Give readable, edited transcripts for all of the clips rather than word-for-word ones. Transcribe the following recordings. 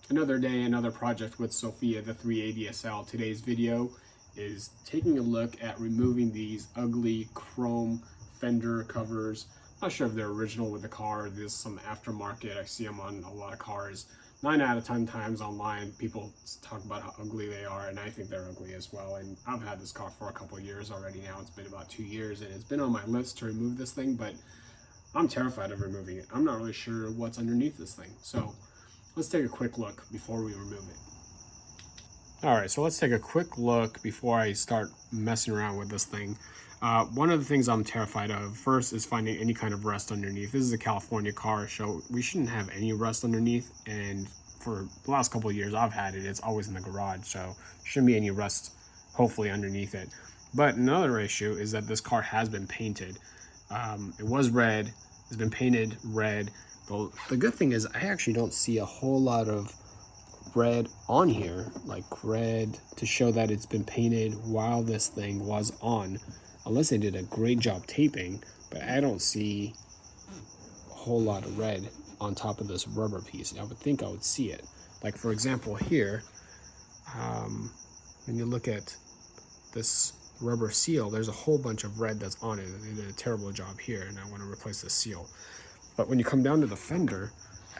Another day, another project with Sophia, the 380 SL. Today's video is taking a look at removing these ugly chrome fender covers. Not sure if they're original with the car. There's some aftermarket. I see them on a lot of cars. 9 out of 10 times online, people talk about how ugly they are, and I think they're ugly as well. And I've had this car for a couple of years already now. It's been about 2 years, and it's been on my list to remove this thing, but I'm terrified of removing it. I'm not really sure what's underneath this thing. So let's take a quick look before we remove it. All right, so let's take a quick look before I start messing around with this thing. One of the things I'm terrified of first is finding any kind of rust underneath. This is a California car, so we shouldn't have any rust underneath. And for the last couple of years I've had it, it's always in the garage, so shouldn't be any rust, hopefully, underneath it. But another issue is that this car has been painted. It was red, it's been painted red. The good thing is I actually don't see a whole lot of red on here, like red to show that it's been painted while this thing was on, unless they did a great job taping. But I don't see a whole lot of red on top of this rubber piece. I would think I would see it. Like, for example, here, when you look at this rubber seal, there's a whole bunch of red that's on it. They did a terrible job here, and I want to replace the seal. But when you come down to the fender,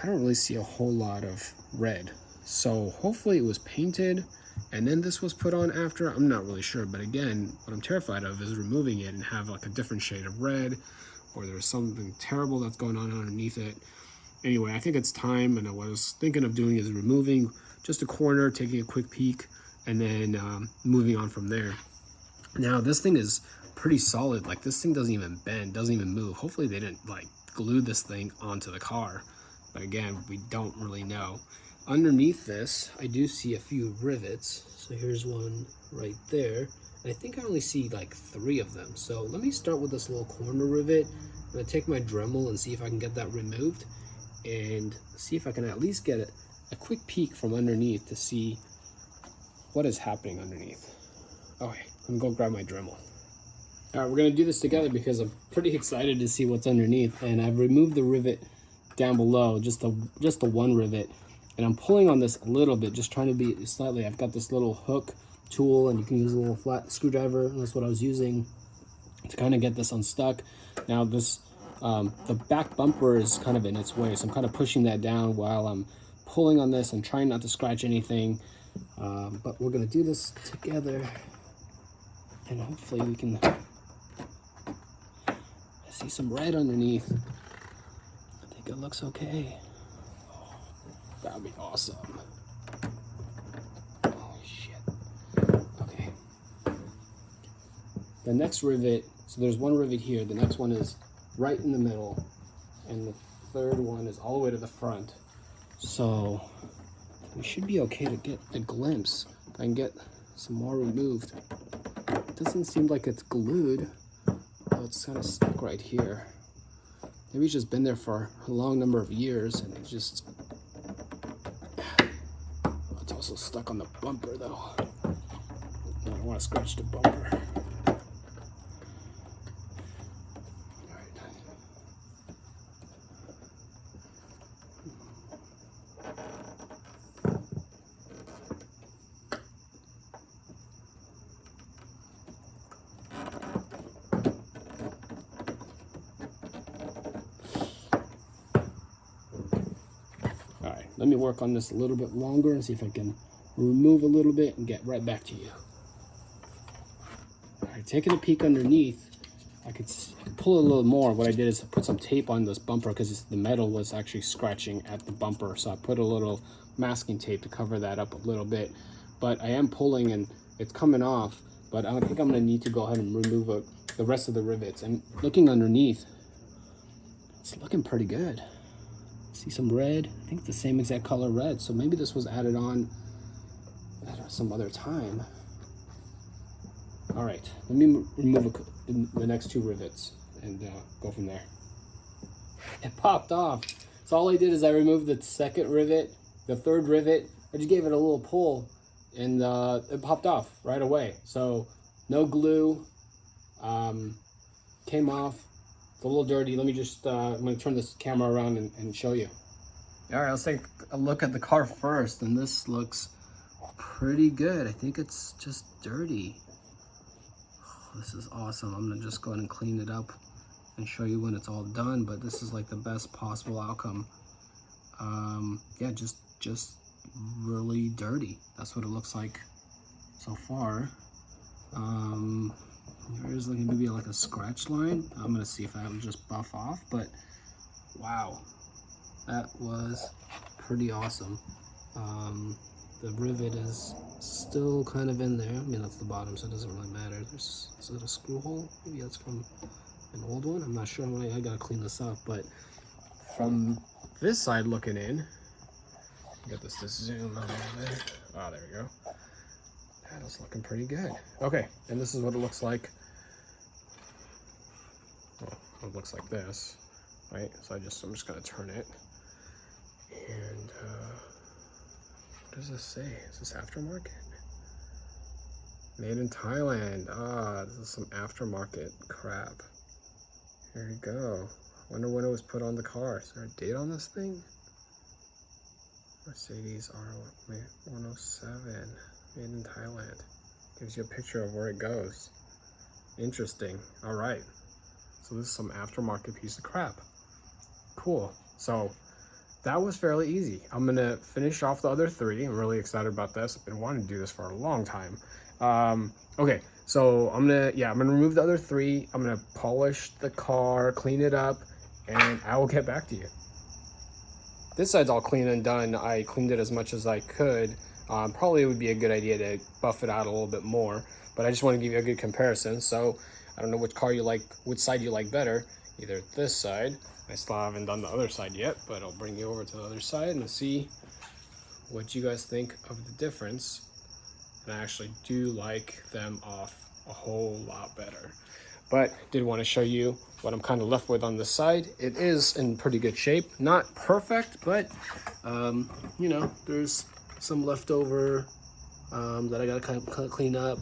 I don't really see a whole lot of red. So hopefully it was painted and then this was put on after. I'm not really sure, but again, what I'm terrified of is removing it and have like a different shade of red, or there's something terrible that's going on underneath it. Anyway, I think it's time, and what I was thinking of doing is removing just a corner, taking a quick peek, and then moving on from there. Now this thing is pretty solid. Like, this thing doesn't even bend, doesn't even move. Hopefully they didn't like glue this thing onto the car, but again, we don't really know. Underneath this, I do see a few rivets. So here's one right there. And I think I only see like 3 of them. So let me start with this little corner rivet. I'm gonna take my Dremel and see if I can get that removed, and see if I can at least get a quick peek from underneath to see what is happening underneath. Okay, let me go grab my Dremel. All right, we're gonna do this together because I'm pretty excited to see what's underneath. And I've removed the rivet down below, just the one rivet, and I'm pulling on this a little bit, just trying to be slightly. I've got this little hook tool, and you can use a little flat screwdriver, and that's what I was using to kind of get this unstuck. Now this, the back bumper is kind of in its way, so I'm kind of pushing that down while I'm pulling on this and trying not to scratch anything. But we're gonna do this together, and hopefully we can see some red underneath. I think it looks okay. Oh, that'd be awesome. Oh shit. Okay. The next rivet, so there's one rivet here, the next one is right in the middle, and the third one is all the way to the front. So we should be okay to get a glimpse. If I can get some more removed. It doesn't seem like it's glued. It's kind of stuck right here. Maybe it's just been there for a long number of years, and it's just, it's also stuck on the bumper though. I don't want to scratch the bumper. Let me work on this a little bit longer and see if I can remove a little bit and get right back to you. All right, taking a peek underneath, I could pull a little more. What I did is put some tape on this bumper because the metal was actually scratching at the bumper. So I put a little masking tape to cover that up a little bit. But I am pulling and it's coming off, but I think I'm gonna need to go ahead and remove the rest of the rivets. And looking underneath, it's looking pretty good. See some red. I think it's the same exact color red, so maybe this was added on at some other time. All right, let me remove the next 2 rivets and go from there. It popped off. So all I did is I removed the second rivet, the third rivet. I just gave it a little pull, and it popped off right away. So no glue, came off. It's a little dirty. Let me just, I'm gonna turn this camera around and show you. All right, let's take a look at the car first, and this looks pretty good. I think it's just dirty. Oh, this is awesome. I'm gonna just go ahead and clean it up and show you when it's all done, but this is like the best possible outcome. Yeah, just really dirty. That's what it looks like so far. There is looking to be like a scratch line. I'm gonna see if that will just buff off, but wow, that was pretty awesome. The rivet is still kind of in there. I mean, that's the bottom, so it doesn't really matter. Is it a screw hole? Maybe that's from an old one. I'm not sure. I gotta clean this up, but from this side looking in, get this to zoom out a little bit. Oh, there we go. That is looking pretty good. Okay, and this is what it looks like. Well, it looks like this, right? So I'm just gonna turn it. And what does this say? Is this aftermarket? Made in Thailand. Ah, this is some aftermarket crap. There you go. Wonder when it was put on the car. Is there a date on this thing? Mercedes R107, made in Thailand. Gives you a picture of where it goes. Interesting. All right. So this is some aftermarket piece of crap. Cool. So that was fairly easy. I'm gonna finish off the other three. I'm really excited about this. I've been wanting to do this for a long time. Okay, so I'm gonna remove the other three. I'm gonna polish the car, clean it up, and I will get back to you. This side's all clean and done. I cleaned it as much as I could. Probably it would be a good idea to buff it out a little bit more, but I just want to give you a good comparison. So I don't know which car you like, which side you like better. Either this side. I still haven't done the other side yet, but I'll bring you over to the other side and see what you guys think of the difference. And I actually do like them off a whole lot better. But did want to show you what I'm kind of left with on this side. It is in pretty good shape. Not perfect, but you know, there's some leftover that I gotta kind of clean up.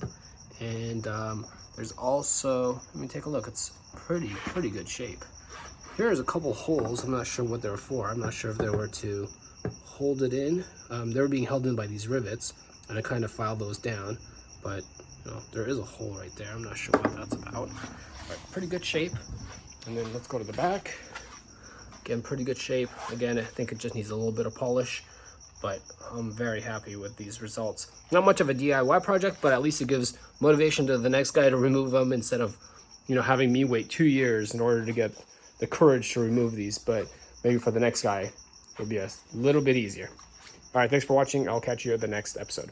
And there's also, let me take a look. It's pretty good shape. Here's a couple holes. I'm not sure what they're for. I'm not sure if they were to hold it in. They were being held in by these rivets, and I kind of filed those down. But you know, there is a hole right there. I'm not sure what that's about. All right, pretty good shape. And then let's go to the back. Again, pretty good shape. Again, I think it just needs a little bit of polish, but I'm very happy with these results. Not much of a DIY project, but at least it gives motivation to the next guy to remove them instead of, you know, having me wait 2 years in order to get the courage to remove these. But maybe for the next guy, it'll be a little bit easier. All right, thanks for watching. I'll catch you at the next episode.